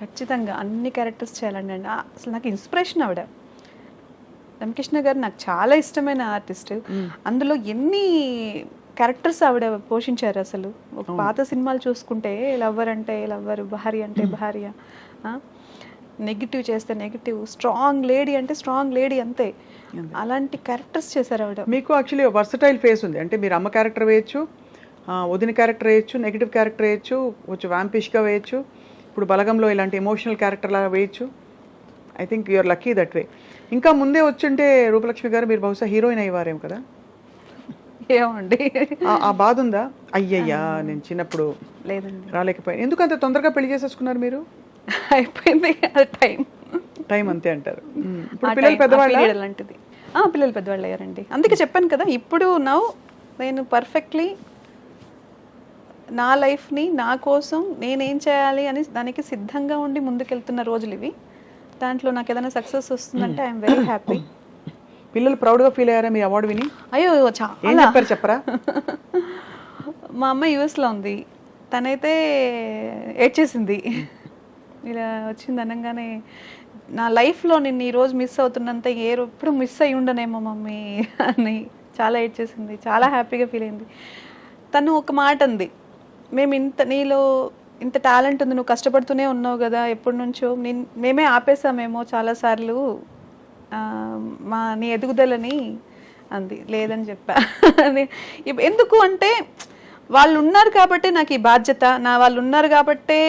ఖచ్చితంగా అన్ని క్యారెక్టర్స్ చేయాలండి. అసలు నాకు ఇన్స్పిరేషన్ ఆవిడ. రమ్యకృష్ణ గారు నాకు చాలా ఇష్టమైన ఆర్టిస్ట్. అందులో ఎన్ని క్యారెక్టర్స్ ఆవిడ పోషించారు అసలు. ఒక పాత సినిమాలు చూసుకుంటే లవ్వర్ అంటే లవ్వర్, భార్య అంటే భార్య, నెగిటివ్ చేస్తే నెగిటివ్, స్ట్రాంగ్ లేడీ అంటే స్ట్రాంగ్ లేడీ, అంతే. అలాంటి క్యారెక్టర్స్ చేశారు ఆవిడ. మీకు యాక్చువల్లీ వర్సటైల్ ఫేస్ ఉంది. అంటే మీరు అమ్మ క్యారెక్టర్ వేయచ్చు, వదిన క్యారెక్టర్ వేయచ్చు, నెగిటివ్ క్యారెక్టర్ వేయచ్చు, కొంచెం వ్యాంపిష్గా వేయచ్చు, ఇప్పుడు బలగంలో ఇలాంటి ఎమోషనల్ క్యారెక్టర్ లాగా వేయచ్చు. I think you're lucky that way. ఇంకా ముందే వచ్చుంటే రూపలక్ష్మి గారు మీరు బహుశా హీరోయిన్ అయ్యేవారేమో కదా. ఏమండి ఆ బాధ ఉందా? అయ్యయ్యా నేను చిన్నప్పుడు లేదండి, రాలేకపోయాను. ఎందుకు అంత తొందరగా పెళ్లి చేసేసుకున్నారు మీరు? అయిపోయింది టైం అంతే అంటారు. పిల్లలు పెద్దవాళ్ళు అలాంటిది. పిల్లలు పెద్దవాళ్ళు అయ్యారండి. అందుకే చెప్పాను కదా, ఇప్పుడు నేను పర్ఫెక్ట్లీ నా లైఫ్ని నా కోసం నేనేం చేయాలి అని దానికి సిద్ధంగా ఉండి ముందుకెళ్తున్న రోజులు ఇవి. దాంట్లో నాకు ఏదైనా సక్సెస్ వస్తుందంటే ఐఎమ్ వెరీ హ్యాపీ. పిల్లలు ప్రౌడ్గా ఫీల్ అయ్యారా మీ అవార్డు విని? అయ్యో ఏం చెప్పారు చెప్పరా? మా అమ్మ యూఎస్లో ఉంది, తనైతే ఏడ్చేసింది. ఇలా వచ్చింది అనగానే నా లైఫ్లో నేను ఈరోజు మిస్ అవుతున్నంత ఎప్పుడు మిస్ అయ్యి ఉండనేమో మమ్మీ అని చాలా ఏడ్చేసింది. చాలా హ్యాపీగా ఫీల్ అయింది. తను ఒక మాట అంది, మేము నీలో ఇంత టాలెంట్ ఉంది, నువ్వు కష్టపడుతూనే ఉన్నావు కదా ఎప్పటి నుంచో, మేమే ఆపేసామేమో చాలాసార్లు నీ ఎదుగుదలని అంది. లేదని చెప్పా. ఎందుకు అంటే వాళ్ళు ఉన్నారు కాబట్టి నాకు ఈ బాధ్యత, వాళ్ళు ఉన్నారు కాబట్టే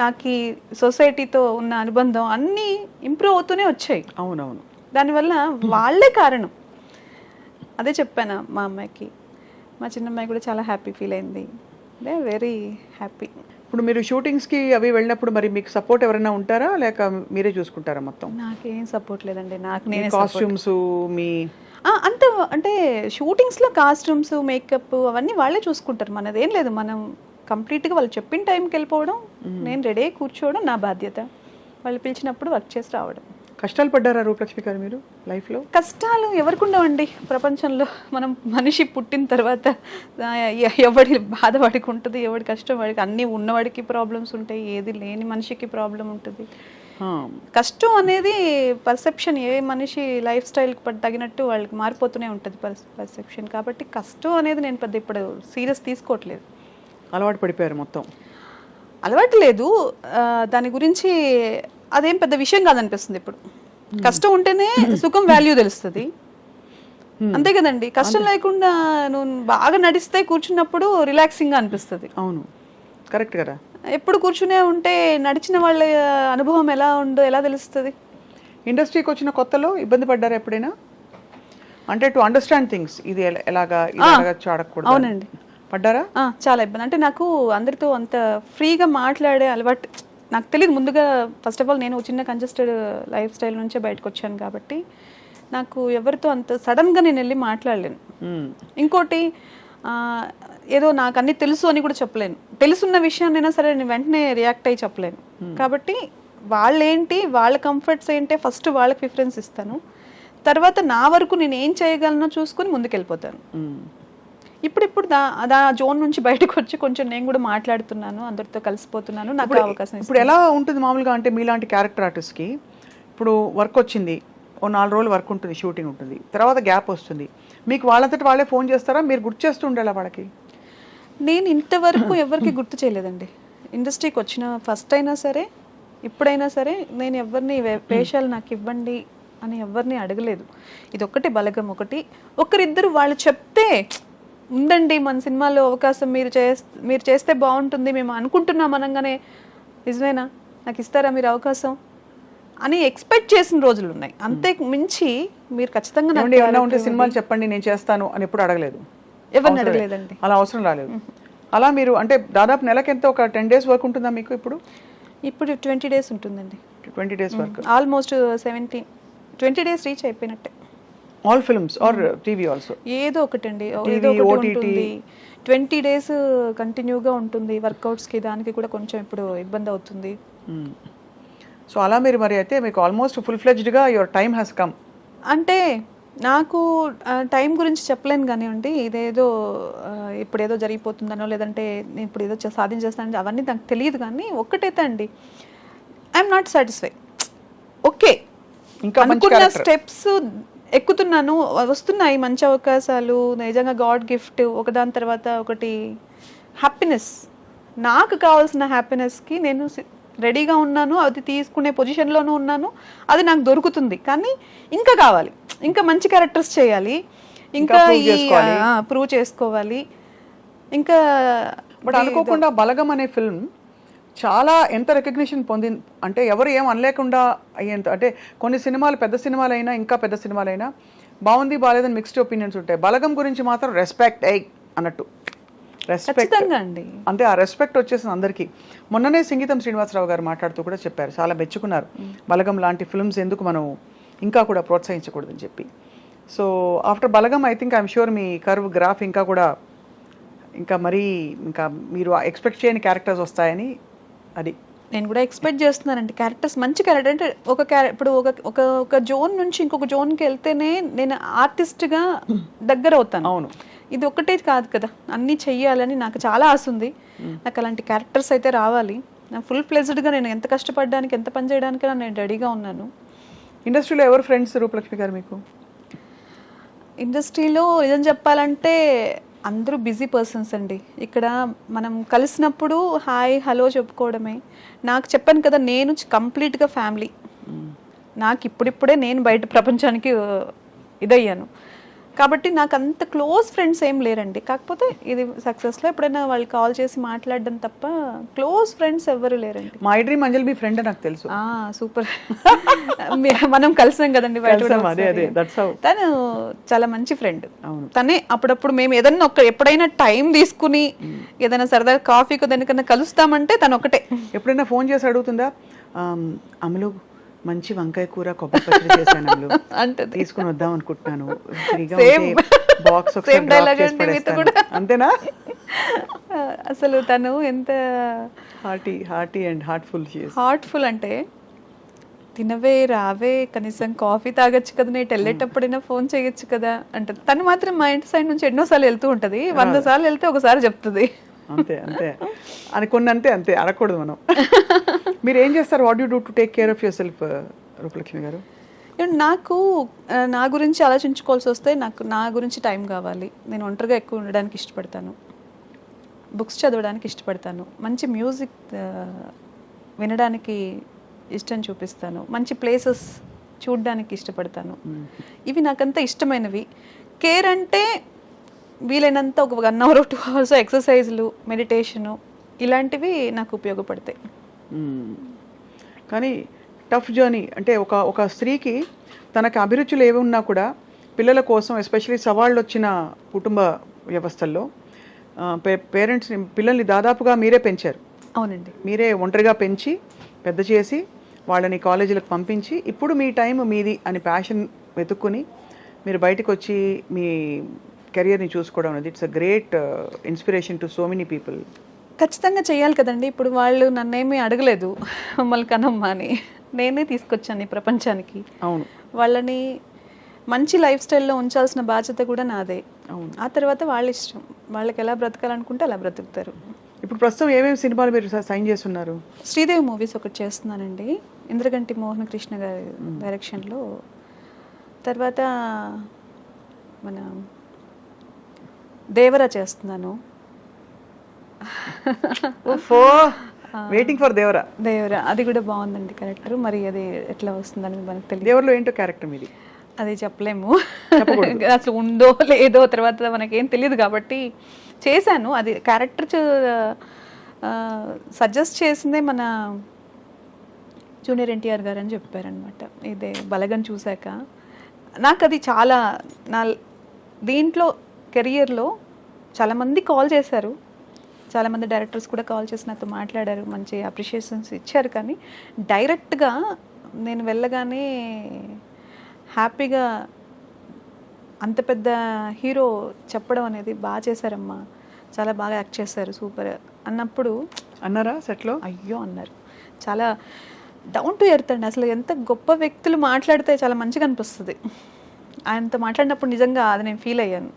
నాకు ఈ సొసైటీతో ఉన్న అనుబంధం అన్నీ ఇంప్రూవ్ అవుతూనే వచ్చాయి. అవునవును, దానివల్ల వాళ్ళే కారణం. అదే చెప్పాను మా అమ్మాయికి. మా చిన్నమ్మాయి కూడా చాలా హ్యాపీ ఫీల్ అయింది. They very happy. ఇప్పుడు మీరు షూటింగ్స్కి అవి వెళ్ళినప్పుడు మరి మీకు సపోర్ట్ ఎవరైనా ఉంటారా, లేక మీరే చూసుకుంటారా మొత్తం? నాకేం సపోర్ట్ లేదండి, నాకు నేనే. కాస్ట్యూమ్స్ మీ అంత అంటే షూటింగ్స్లో కాస్ట్యూమ్స్, మేకప్ అవన్నీ వాళ్ళే చూసుకుంటారు. మనదేం లేదు, మనం కంప్లీట్గా వాళ్ళు చెప్పిన టైంకి వెళ్ళిపోవడం, నేను రెడీ కూర్చోవడం నా బాధ్యత. వాళ్ళు పిలిచినప్పుడు వర్క్ చేసి రావడం. కష్టాలు పడ్డారా రూపలక్ష్మి గారు మీరు లైఫ్లో? కష్టాలు ఎవరికి ఉండవండి ప్రపంచంలో. మనం మనిషి పుట్టిన తర్వాత ఎవడి బాధ వాడికి ఉంటుంది, ఎవడి కష్టం వాడికి. అన్నీ ఉన్నవాడికి ప్రాబ్లమ్స్ ఉంటాయి, ఏది లేని మనిషికి ప్రాబ్లం ఉంటుంది. కష్టం అనేది పర్సెప్షన్, ఏ మనిషి లైఫ్ స్టైల్కి తగినట్టు వాళ్ళకి మారిపోతూనే ఉంటుంది పర్సెప్షన్. కాబట్టి కష్టం అనేది నేను పెద్ద ఇప్పుడు సీరియస్ తీసుకోవట్లేదు. అలవాటు పడిపోయారు మొత్తం? అలవాటు లేదు, దాని గురించి అదేం పెద్ద విషయం కాదనిపిస్తుంది ఇప్పుడు. కష్టం ఉంటేనే సుఖం వాల్యూ తెలుస్తుంది, అంతే కదండి. కష్టం లేకుండా నువ్వు బాగా నడిస్తే కూర్చున్నప్పుడు రిలాక్సింగ్గా అనిపిస్తుంది. అవును, కరెక్ట్ కదా. ఎప్పుడు కూర్చునే ఉంటే నడిచిన వాళ్ళ అనుభవం ఎలా ఉందో ఎలా తెలుస్తుంది? ఇండస్ట్రీకి వచ్చిన కొత్తలో ఇబ్బంది పడ్డారా ఎప్పుడైనా? అంటే టు అండర్స్టాండ్ థింగ్స్, ఇది ఎలాగా అడగకూడదు. అవునండి, పడ్డారా? చాలా ఇబ్బంది. అంటే నాకు అందరితో అంత ఫ్రీగా మాట్లాడే అలవాటు నాకు తెలియదు ముందుగా. ఫస్ట్ ఆఫ్ ఆల్ నేను చిన్న కంజెస్టెడ్ లైఫ్ స్టైల్ నుంచే బయటకు వచ్చాను కాబట్టి నాకు ఎవరితో అంత సడన్గా నేను వెళ్ళి మాట్లాడలేను. ఇంకోటి ఏదో నాకు అన్నీ తెలుసు అని కూడా చెప్పలేను. తెలుసున్న విషయాన్నైనా సరే నేను వెంటనే రియాక్ట్ అయ్యి చెప్పలేను. కాబట్టి వాళ్ళేంటి, వాళ్ళ కంఫర్ట్స్ ఏంటి, ఫస్ట్ వాళ్ళకి ప్రిఫరెన్స్ ఇస్తాను. తర్వాత నా వరకు నేను ఏం చేయగలనో చూసుకొని ముందుకెళ్ళిపోతాను. ఇప్పుడు ఆ జోన్ నుంచి బయటకు వచ్చి కొంచెం నేను కూడా మాట్లాడుతున్నాను, అందరితో కలిసిపోతున్నాను. నాకు అవకాశం. ఇప్పుడు ఎలా ఉంటుంది మామూలుగా అంటే మీలాంటి క్యారెక్టర్ ఆర్టిస్ట్కి ఇప్పుడు వర్క్ వచ్చింది, ఓ 4 రోజులు వర్క్ ఉంటుంది, షూటింగ్ ఉంటుంది, తర్వాత గ్యాప్ వస్తుంది, మీకు వాళ్ళంతటి వాళ్ళే ఫోన్ చేస్తారా, మీరు గుర్తు చేస్తూ ఉండాలా వాళ్ళకి? నేను ఇంతవరకు ఎవరికి గుర్తు చేయలేదండి. ఇండస్ట్రీకి వచ్చిన ఫస్ట్ అయినా సరే ఇప్పుడైనా సరే నేను ఎవరిని వేషాలు నాకు ఇవ్వండి అని ఎవరిని అడగలేదు. ఇది ఒక్కటే బలగం ఒకటి. ఒకరిద్దరు వాళ్ళు చెప్తే ఉందండి మన సినిమాలో అవకాశం మీరు చేస్తే బాగుంటుంది మేము అనుకుంటున్నాం అనగానే నిజమేనా నాకు ఇస్తారా మీరు అవకాశం అని ఎక్స్పెక్ట్ చేసిన రోజులు ఉన్నాయి. అంతే మించి మీరు ఖచ్చితంగా నాకు ఏమన్నా ఉంటే సినిమాలు చెప్పండి నేను చేస్తాను అని ఎప్పుడు అడగలేదు, ఎవరిని అడగలేదండి. అలా అవసరం రాలేదు. అలా మీరు అంటే దాదాపు నెలకి ఎంత ఒక 10 days వర్క్ ఉంటుందా మీకు? ఇప్పుడు 20 days ఉంటుందండి. 20 days work, almost 20 days reach అయిపోయినట్టే. All films or TV also? ఏదో ఒకటండి, ఏదో ఒకటి ఉంటుంది. 20 days కంటిన్యూగా ఉంటుంది. వర్కౌట్స్కి దానికి కూడా కొంచెం ఇప్పుడు ఇబ్బంది అవుతుంది. సో అలా మీరు మరి అయితే మీకు ఆల్మోస్ట్ ఫుల్ ఫ్లెడ్జ్డ్గా యువర్ టైమ్ హ్యాస్ కమ్. అంటే నాకు టైం గురించి చెప్పలేను కానివ్వండి, ఇదేదో ఇప్పుడు ఏదో జరిగిపోతుందనో లేదంటే నేను ఇప్పుడు ఏదో సాధించేస్తానని అవన్నీ నాకు తెలియదు. కానీ ఒక్కటైతే అండి, ఐఎమ్ నాట్ సాటిస్ఫై. ఓకే, ఇంకా అనుకున్న స్టెప్స్ ఎక్కుతున్నాను, వస్తున్నాయి మంచి అవకాశాలు, నిజంగా గాడ్ గిఫ్ట్ ఒకదాని తర్వాత ఒకటి. హ్యాపీనెస్, నాకు కావాల్సిన హ్యాపీనెస్కి నేను రెడీగా ఉన్నాను, అది తీసుకునే పొజిషన్లోనూ ఉన్నాను, అది నాకు దొరుకుతుంది. కానీ ఇంకా కావాలి, ఇంకా మంచి క్యారెక్టర్స్ చేయాలి, ఇంకా ప్రూవ్ చేసుకోవాలి. ఇంకా బట్ అనుకోకుండా బలగం అనే ఫిల్మ్ చాలా ఎంత రికగ్నిషన్ పొందింది అంటే ఎవరు ఏం అనలేకుండా అయ్యేంత. అంటే కొన్ని సినిమాలు పెద్ద సినిమాలైనా ఇంకా పెద్ద సినిమాలైనా బాగుంది బాగాలేదని మిక్స్డ్ ఒపీనియన్స్ ఉంటాయి. బలగం గురించి మాత్రం రెస్పెక్ట్ అన్నట్టు రెస్పెక్ట్ అండి. అంటే ఆ రెస్పెక్ట్ వచ్చేసింది అందరికీ. మొన్ననే సంగీతం శ్రీనివాసరావు గారు మాట్లాడుతూ కూడా చెప్పారు, చాలా మెచ్చుకున్నారు బలగం లాంటి ఫిల్మ్స్ ఎందుకు మనం ఇంకా కూడా ప్రోత్సహించకూడదని చెప్పి. So after Balagam I think I'm sure me curve graph ఇంకా మరీ ఇంకా మీరు ఎక్స్పెక్ట్ చేయని క్యారెక్టర్స్ వస్తాయని అది నేను కూడా ఎక్స్పెక్ట్ చేస్తున్నానండి. క్యారెక్టర్స్ మంచి క్యారెక్టర్ అంటే ఇప్పుడు ఒక జోన్ నుంచి ఇంకొక జోన్కి వెళ్తేనే నేను ఆర్టిస్ట్గా దగ్గర అవుతాను. అవును, ఇది ఒక్కటే కాదు కదా, అన్నీ చెయ్యాలని నాకు చాలా ఆశ ఉంది. నాకు అలాంటి క్యారెక్టర్స్ అయితే రావాలి. నా ఫుల్ ప్లెజ్డ్గా నేను ఎంత కష్టపడడానికి ఎంత పని చేయడానికైనా నేను రెడీగా ఉన్నాను. ఇండస్ట్రీలో ఎవరు ఫ్రెండ్స్ రూపలక్ష్మి గారు మీకు? ఇండస్ట్రీలో నిజం చెప్పాలంటే అందరూ బిజీ పర్సన్స్ అండి. ఇక్కడ మనం కలిసినప్పుడు హాయ్ హలో చెప్పుకోవడమే. నాకు చెప్పాను కదా, నేను కంప్లీట్గా ఫ్యామిలీ. నాకు ఇప్పుడిప్పుడే నేను బయట ప్రపంచానికి ఇదయ్యాను కాబట్టి నాకు అంత క్లోజ్ ఫ్రెండ్స్ ఏం లేరండి. కాకపోతే ఇది సక్సెస్లో ఎప్పుడైనా వాళ్ళు కాల్ చేసి మాట్లాడడం తప్ప క్లోజ్ ఫ్రెండ్స్ ఎవరు లేరండి. మా డ్రీమ్ అంజలి మీ ఫ్రెండ్ నాకు తెలుసు. సూపర్, మనం కలిసాం కదండి బయట. తను చాలా మంచి ఫ్రెండ్. తనే అప్పుడప్పుడు మేము ఏదన్నా ఎప్పుడైనా టైం తీసుకుని ఏదైనా సరదాగా కాఫీకి దానికన్నా కలుస్తామంటే తను ఒకటే. ఎప్పుడైనా ఫోన్ చేసి అడుగుతుందా, అమలు మంచి వంకాయ కూర కొబ్బరి పచ్చడి చేశాను అంటే తీసుకుని వద్దాం అనుకుంటున్నాను, అంతేనా? అసలు తను ఎంత హార్టీ అండ్ హార్ట్ఫుల్ అంటే తినవే రావే కనీసం కాఫీ తాగొచ్చు కదా, నేను వెళ్ళేటప్పుడైనా ఫోన్ చేయొచ్చు కదా అంటే. తను మాత్రం మా ఇంటి సైడ్ నుంచి ఎన్నోసార్లు వెళ్తూ ఉంటది, 100 సార్లు వెళ్తే ఒకసారి చెప్తుంది. అంతే అని కొన్ని అంతే అనకూడదు మనం. మీరు ఏం చేస్తారు? What you do to take care of your self Rupalakshmi గారు? నాకు నా గురించి ఆలోచించుకోవాల్సి వస్తే నా గురించి టైం కావాలి. నేను ఒంటరిగా ఎక్కువ ఉండడానికి ఇష్టపడతాను, బుక్స్ చదవడానికి ఇష్టపడతాను, మంచి మ్యూజిక్ వినడానికి ఇష్టం చూపిస్తాను, మంచి ప్లేసెస్ చూడడానికి ఇష్టపడతాను. ఇవి నాకంత ఇష్టమైనవి. కేర్ అంటే వీలైనంత ఒక 1 hour 2 hours ఎక్సర్సైజ్లు, మెడిటేషను ఇలాంటివి నాకు ఉపయోగపడతాయి. కానీ టఫ్ జర్నీ అంటే ఒక స్త్రీకి తనకు అభిరుచులు ఏవి ఉన్నా కూడా పిల్లల కోసం ఎస్పెషలీ సవాళ్ళు వచ్చిన కుటుంబ వ్యవస్థల్లో పేరెంట్స్ని పిల్లల్ని దాదాపుగా మీరే పెంచారు. అవునండి, మీరే ఒంటరిగా పెంచి పెద్ద చేసి వాళ్ళని కాలేజీలకు పంపించి ఇప్పుడు మీ టైం మీది అని ప్యాషన్ వెతుక్కుని మీరు బయటకు వచ్చి మీ కెరియర్ని చూసుకోవడం అనేది it's a great inspiration to so many people. ఖచ్చితంగా చేయాలి కదండి. ఇప్పుడు వాళ్ళు నన్నేమీ అడగలేదు మమ్మల్ని కనమ్మా అని, నేనే తీసుకొచ్చాను ఈ ప్రపంచానికి. అవును, వాళ్ళని మంచి లైఫ్ స్టైల్లో ఉంచాల్సిన బాధ్యత కూడా నాదే. అవును, ఆ తర్వాత వాళ్ళ ఇష్టం, వాళ్ళకి ఎలా బ్రతకాలనుకుంటే అలా బ్రతుకుతారు. ఇప్పుడు ప్రస్తుతం ఏమేమి సినిమాలు మీరు సైన్ చేస్తున్నారు? శ్రీదేవి మూవీస్ ఒకటి చేస్తున్నానండి, ఇంద్రగంటి మోహన్ కృష్ణ గారి డైరెక్షన్లో. తర్వాత మన దేవరా చేస్తున్నాను. Waiting for Devara. దేవరా అది కూడా బాగుందండి క్యారెక్టర్. మరి అది ఎట్లా వస్తుందని మనకు తెలియదు. దేవరలో ఏంటో క్యారెక్టర్ మీది అది చెప్పలేము, అసలు ఉందో లేదో తర్వాత మనకేం తెలియదు కాబట్టి చేశాను. అది క్యారెక్టర్ సజెస్ట్ చేసిందే మన జూనియర్ ఎన్టీఆర్ గారు అని చెప్పారనమాట. ఇదే బలగం చూశాక నాకు అది చాలా నా దీంట్లో కెరియర్లో చాలామంది కాల్ చేశారు, చాలామంది డైరెక్టర్స్ కూడా కాల్ చేసి నాతో మాట్లాడారు, మంచి అప్రిషియేషన్స్ ఇచ్చారు. కానీ డైరెక్ట్గా నేను వెళ్ళగానే హ్యాపీగా అంత పెద్ద హీరో చెప్పడం అనేది బాగా చేశారమ్మా, చాలా బాగా యాక్ట్ చేశారు, సూపర్ అన్నప్పుడు అన్నారా సెట్లో? అయ్యో అన్నారు. చాలా డౌన్ టు ఎర్త్ అండి. అసలు ఎంత గొప్ప వ్యక్తులు మాట్లాడితే చాలా మంచిగా అనిపిస్తుంది. ఆయనతో మాట్లాడినప్పుడు నిజంగా అది నేను ఫీల్ అయ్యాను.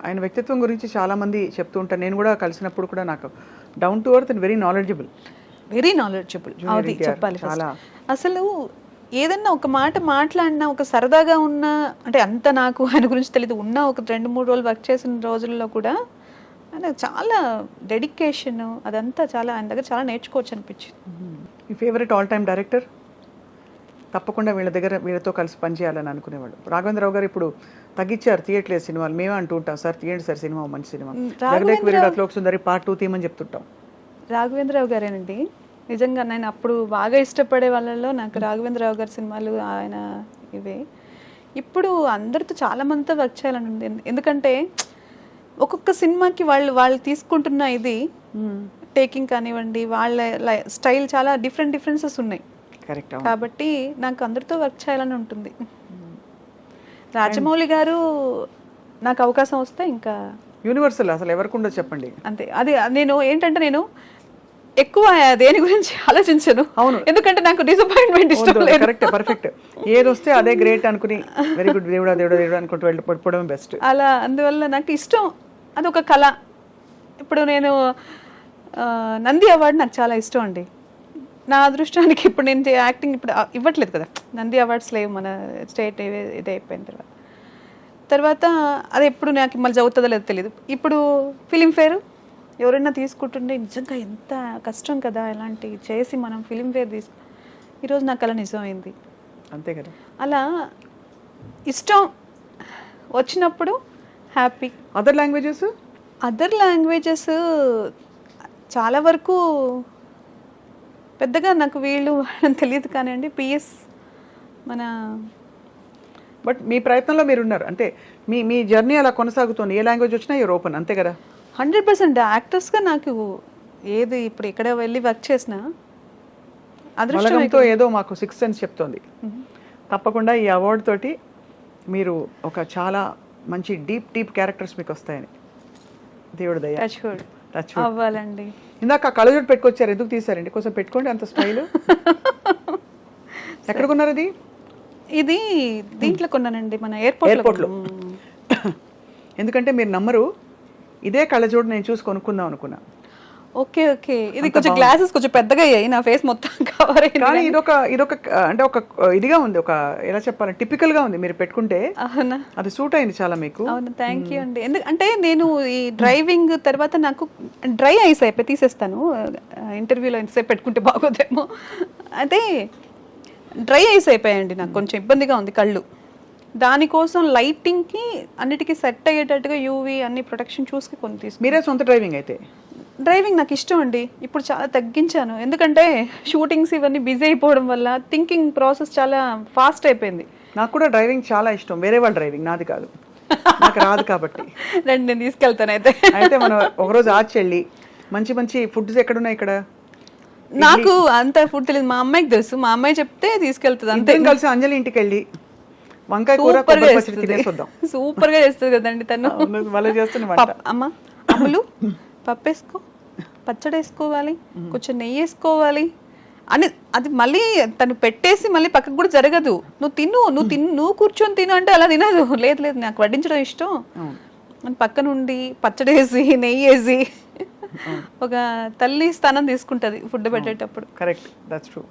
ఆయన వ్యక్తిత్వం గురించి చాలామంది చెప్తూ ఉంటారు. నేను కూడా కలిసినప్పుడు కూడా నాకు down to earth and very knowledgeable. Very knowledgeable అది చెప్పాలి. అసలు ఏదన్నా ఒక మాట మాట్లాడినా, ఒక సరదాగా ఉన్నా, అంటే అంత నాకు ఆయన గురించి తెలియదు, ఉన్న ఒక 2-3 రోజులు వర్క్ చేసిన రోజుల్లో కూడా ఆయన చాలా డెడికేషన్ అదంతా చాలా ఆయన దగ్గర చాలా నేర్చుకోవచ్చు అనిపించింది. మీ ఫేవరెట్ ఆల్ టైమ్ డైరెక్టర్? తప్పకుండా వీళ్ళతో కలిసి పనిచేయాలని అనుకునేవాళ్ళు. రాఘవేంద్రరావు గారు ఇప్పుడు తగ్గించారు, తీయట్లేదు సినిమాలు. మేమే అంటూ ఉంటాం, సార్ తీయండి సార్ సినిమా, మంచి సినిమా. జగదేక్ వీరుడు అతిలోక సుందరి పార్ట్ 2 తీయమని చెప్తుంటాం. రాఘవేంద్రరావు గారేనండి నిజంగా. నేను అప్పుడు బాగా ఇష్టపడే వాళ్ళలో నాకు రాఘవేంద్రరావు గారి సినిమాలు ఆయన ఇవే. ఇప్పుడు అందరితో చాలా మందితో వర్క్ చేయాలని ఉంది. ఎందుకంటే ఒక్కొక్క సినిమాకి వాళ్ళు తీసుకుంటున్న ఇది టేకింగ్ కానివ్వండి, వాళ్ళ స్టైల్ చాలా డిఫరెన్సెస్ ఉన్నాయి. కరెక్ట్. కాబట్టి నాకు అందరితో వర్క్ చేయాలని ఉంటుంది. రాజమౌళి గారు నాకు అవకాశం వస్తే ఇంకా యూనివర్సల్ అసలు ఎవరికి ఉండదు చెప్పండి. అంతే. అది నేను ఏంటంటే నేను ఎక్కువ దేని గురించి ఆలోచించను. అవును, ఎందుకంటే నాకు డిసప్పాయింట్మెంట్ ఇష్టం లేదు. Correct, perfect. ఏది వస్తే అదే గ్రేట్ అనుకుని వెరీ గుడ్ దేవుడా దేవుడా దేవుడా అనుకుంటూ వెళ్ళిపోవడం బెస్ట్. అలా అందువల్ల నాకు ఇష్టం, అదొక కళ. ఇప్పుడు నేను నంది అవార్డు నాకు చాలా ఇష్టం అండి. నా అదృష్టానికి ఇప్పుడు నేను యాక్టింగ్ ఇప్పుడు ఇవ్వట్లేదు కదా, నంది అవార్డ్స్ లేవు మన స్టేట్ ఇది అయిపోయిన తర్వాత అది ఎప్పుడు నాకు మళ్ళీ చదువుతుందో లేదో తెలియదు. ఇప్పుడు ఫిలింఫేర్ ఎవరైనా తీసుకుంటుండే నిజంగా ఎంత కష్టం కదా ఇలాంటివి చేసి మనం ఫిలింఫేర్ ఈరోజు నాకు అలా నిజమైంది. అంతే కదా. అలా ఇష్టం వచ్చినప్పుడు హ్యాపీ. అదర్ లాంగ్వేజెస్ చాలా వరకు పెద్దగా నాకు వీళ్ళు తెలియదు కానివ్వండి. పిఎస్ మన బట్ మీ ప్రయత్నంలో మీరు ఉన్నారు, అంటే మీ జర్నీ అలా కొనసాగుతుంది. ఏ లాంగ్వేజ్ వచ్చినా యూర్ ఓపెన్, అంతే కదా. 100% యాక్టర్స్గా నాకు ఏది ఇప్పుడు ఇక్కడ వెళ్ళి వర్క్ చేసినా అదృష్టంతో ఏదో మాకు 6th సెన్స్ చెప్తోంది. తప్పకుండా ఈ అవార్డు తోటి మీరు ఒక చాలా మంచి డీప్ క్యారెక్టర్స్ మీకు వస్తాయని దేవుడు దయ. అవ్వాలండి. ఇందాక కళ్ళజోడు పెట్టుకొచ్చారు, ఎందుకు తీసారండి? కొంచెం పెట్టుకోండి, అంత స్టైల్. ఎక్కడ కొన్నారు అది? ఇది దీంట్లో కొన్నానండి, మన ఎయిర్పోర్ట్లో. ఎందుకంటే మీరు నమ్మరు, ఇదే కళ్ళజోడు నేను చూసి కొనుక్కుందాం అనుకున్నా. ఓకే, ఇది కొంచెం గ్లాసెస్ కొంచెం పెద్దగా అయ్యాయి, నా ఫేస్ మొత్తం కవర్ అయ్యింది. కానీ ఇదొక అంటే ఒక ఇదిగా ఉంది, ఒక ఎలా చెప్పాలి, టిపికల్ గా ఉంది. మీరు పెట్టుకుంటే అది సూట్ అయింది చాలా మీకు. అవును, థ్యాంక్ యూ అండి. ఎందుకంటే నేను ఈ డ్రైవింగ్ తర్వాత నాకు డ్రై ఐస్ అయిపోయి తీసేస్తాను, ఇంటర్వ్యూలో ఎంతసేపు పెట్టుకుంటే బాగోదేమో. అయితే డ్రై ఐస్ అయిపోయాయండి, నాకు కొంచెం ఇబ్బందిగా ఉంది కళ్ళు. దానికోసం లైటింగ్కి అన్నిటికీ సెట్ అయ్యేటట్టుగా యూవీ అన్ని ప్రొటెక్షన్ చూసుకుని కొన్ని తీసుకు. మీరే సొంత డ్రైవింగ్ అయితే? డ్రైవింగ్ నాకు ఇష్టం అండి, ఇప్పుడు చాలా తగ్గించాను. ఎందుకంటే షూటింగ్స్ ఇవన్నీ బిజీ అయిపోవడం వల్ల థింకింగ్ ప్రాసెస్ చాలా ఫాస్ట్ అయిపోయింది. నాకు కూడా డ్రైవింగ్ చాలా ఇష్టం, వేరే వాళ్ళ డ్రైవింగ్, నాది కాదు, నాకు రాదు కాబట్టి. రండి నేను తీసుకెళ్తాను. అయితే మనం ఒకరోజు ఆచి వెళ్ళి మంచి ఫుడ్స్ ఎక్కడున్నాయి ఇక్కడ? నాకు అంత ఫుడ్ తెలియదు, మా అమ్మాయికి తెలుసు, మా అమ్మాయి చెప్తే తీసుకెళ్తుంది. అంతే. కలిసి అంజలి ఇంటికి వెళ్ళి వంకాయ కూర సూపర్ గా చేస్తుంది కదండి తను. అమ్మ అమ్ములు పప్పు వేసుకో, పచ్చడి వేసుకోవాలి, కొంచెం నెయ్యి వేసుకోవాలి అని అది మళ్ళీ తను పెట్టేసి మళ్ళీ పక్కకు కూడా జరగదు. నువ్వు కూర్చొని తిను అంటే అలా తినదు. లేదు నాకు వడ్డించడం ఇష్టం అని పక్క నుండి పచ్చడి వేసి నెయ్యి వేసి ఒక తల్లి స్థానం తీసుకుంటది ఫుడ్ పెట్టేటప్పుడు. Correct, that's true.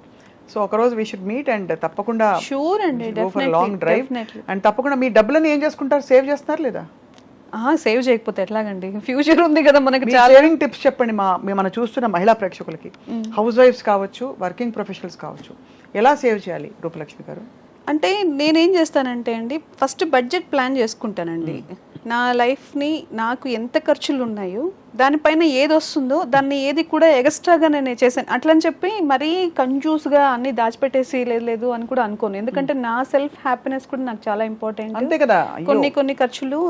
సో ఒకరోజు వీ షుడ్ మీట్ అండ్ తప్పకుండా షూర్ అండి, లాంగ్ డ్రైవ్. అండ్ తప్పకుండా మీ డబ్బులని ఏం చేసుకుంటారు? సేవ్ చేస్తున్నారు లేదా? సేవ్ చేయకపోతే ఎట్లాగండి, ఫ్యూచర్ ఉంది కదా మనకి మీ చాలా. సేవింగ్ టిప్స్ చెప్పండి మనం చూస్తున్న మహిళా ప్రేక్షకులకి, హౌస్ వైఫ్స్ కావచ్చు, వర్కింగ్ ప్రొఫెషనల్స్ కావచ్చు, ఎలా సేవ్ చేయాలి రూపలక్ష్మి గారు? అంటే నేనేం చేస్తానంటే అండి, ఫస్ట్ బడ్జెట్ ప్లాన్ చేసుకుంటానండి. నా లైఫ్ని నాకు ఎంత ఖర్చులు ఉన్నాయో దానిపైన ఏది వస్తుందో దాన్ని ఏది కూడా ఎక్స్ట్రాగా నేను చేశాను అట్లని చెప్పి మరీ కంజూస్గా అన్ని దాచిపెట్టేసి లేదు అని కూడా అనుకోను. ఎందుకంటే నా సెల్ఫ్ హ్యాపీనెస్ కూడా నాకు చాలా ఇంపార్టెంట్. అంతే కదా. కొన్ని ఖర్చులు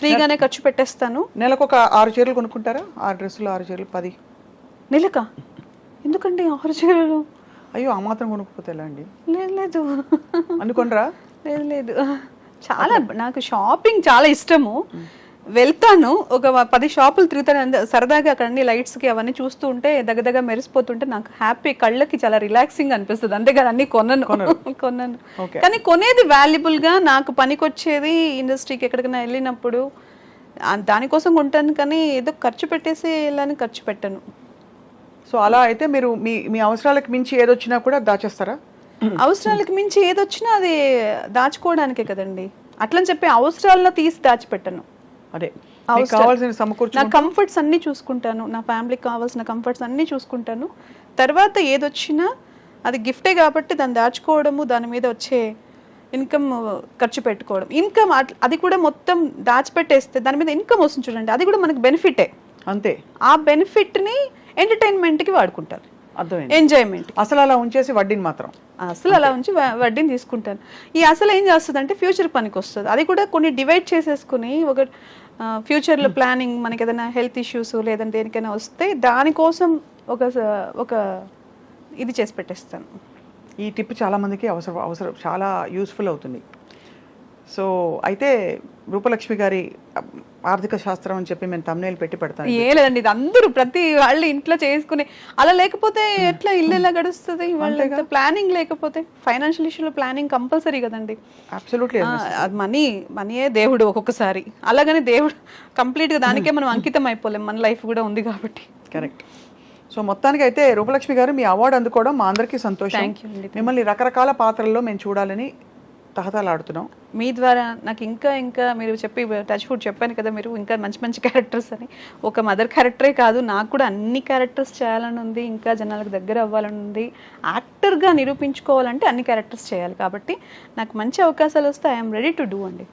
ఫ్రీగానే ఖర్చు పెట్టేస్తాను. నెలకు ఒక 6 చీరలు కొనుక్కుంటారా? 6 డ్రెస్సులు, 6 చీరలు, 10 నెలకా? ఎందుకండి 6 చీరలు? అయ్యో, ఆ మాత్రం కొనుక్కోతే ఎలా అండి? లేదు అనుకోనరా? లేదు చాలా నాకు షాపింగ్ చాలా ఇష్టము. వెళ్తాను, ఒక 10 షాపులు తిరుగుతాను సరదాగా. అక్కడ అన్ని లైట్స్కి అవన్నీ చూస్తూ ఉంటే దగ్గర మెరిసిపోతుంటే నాకు హ్యాపీ, కళ్ళకి చాలా రిలాక్సింగ్ అనిపిస్తుంది. అంతేగాని అన్ని కొన్నాను. కానీ కొనేది వాల్యుబుల్గా నాకు పనికొచ్చేది, ఇండస్ట్రీకి ఎక్కడికైనా వెళ్ళినప్పుడు దానికోసం కొంటాను. కానీ ఏదో ఖర్చు పెట్టేసి వెళ్ళని ఖర్చు పెట్టాను. సో అలా అయితే మీరు మీ అవసరాలకు మించి ఏదొచ్చినా కూడా దాచేస్తారా? అవసరాలకు మించి ఏదొచ్చినా అది దాచుకోవడానికే కదండి. అట్లని చెప్పి అవసరాల్లో తీసి దాచిపెట్టాను. అదే కావాల్సిన సమకూర్చు, నా కంఫర్ట్స్ అన్నీ చూసుకుంటాను, నా ఫ్యామిలీకి కావాల్సిన కంఫర్ట్స్ అన్నీ చూసుకుంటాను. తర్వాత ఏదొచ్చినా అది గిఫ్టే కాబట్టి దాన్ని దాచుకోవడము, దాని మీద వచ్చే ఇన్కమ్ ఖర్చు పెట్టుకోవడం. ఇన్కమ్ అది కూడా మొత్తం దాచిపెట్టేస్తే దాని మీద ఇన్కమ్ వస్తుంది చూడండి, అది కూడా మనకి బెనిఫిటే. అంతే. ఆ బెనిఫిట్ని ఎంటర్టైన్మెంట్కి వాడుకుంటారు, అర్థమైంది, ఎంజాయ్మెంట్. అసలు అలా ఉంచేసి వడ్డీని మాత్రం అసలు అలా ఉంచి వడ్డీని తీసుకుంటాను. ఈ అసలు ఏం చేస్తుంది అంటే ఫ్యూచర్ పనికి వస్తుంది. అది కూడా కొన్ని డివైడ్ చేసేసుకుని ఒక ఫ్యూచర్లో ప్లానింగ్, మనకి ఏదైనా హెల్త్ ఇష్యూస్ లేదంటే దేనికైనా వస్తే దానికోసం ఒక ఇది చేసి పెట్టేస్తాను. ఈ టిప్ చాలా మందికి అవసరం చాలా యూస్ఫుల్ అవుతుంది. సో అయితే రూపలక్ష్మి గారి ఆర్థిక శాస్త్రం అని చెప్పి మేము తమ్నేల్ పెట్టి పెడతాను. ఏ లేదండి, ఇది అందరూ ప్రతి వాళ్ళు ఇంట్లో చేసుకుని అలా లేకపోతే ఎట్లా ఇల్లు ఎలా గడుస్తుంది? వాళ్ళ ప్లానింగ్ లేకపోతే ఫైనాన్షియల్ ఇష్యూలో ప్లానింగ్ కంపల్సరీ కదండి. అబ్సల్యూట్లీ. మనీయే దేవుడు ఒక్కొక్కసారి. అలాగని దేవుడు కంప్లీట్గా దానికే మనం అంకితం అయిపోలేం, మన లైఫ్ కూడా ఉంది కాబట్టి. కరెక్ట్. సో మొత్తానికి అయితే రూపలక్ష్మి గారు మీ అవార్డు అందుకోవడం మా అందరికీ సంతోషం. మిమ్మల్ని రకరకాల పాత్రల్లో మేము చూడాలని తహతలాడుతున్నాం. మీ ద్వారా నాకు ఇంకా మీరు చెప్పి టచ్ ఫుడ్ చెప్పాను కదా, మీరు ఇంకా మంచి క్యారెక్టర్స్ అని. ఒక మదర్ క్యారెక్టరే కాదు, నాకు కూడా అన్ని క్యారెక్టర్స్ చేయాలని ఉంది, ఇంకా జనాలకు దగ్గర అవ్వాలని ఉంది. యాక్టర్గా నిరూపించుకోవాలంటే అన్ని క్యారెక్టర్స్ చేయాలి. కాబట్టి నాకు మంచి అవకాశాలు వస్తే ఐఎమ్ రెడీ టు డూ అండి.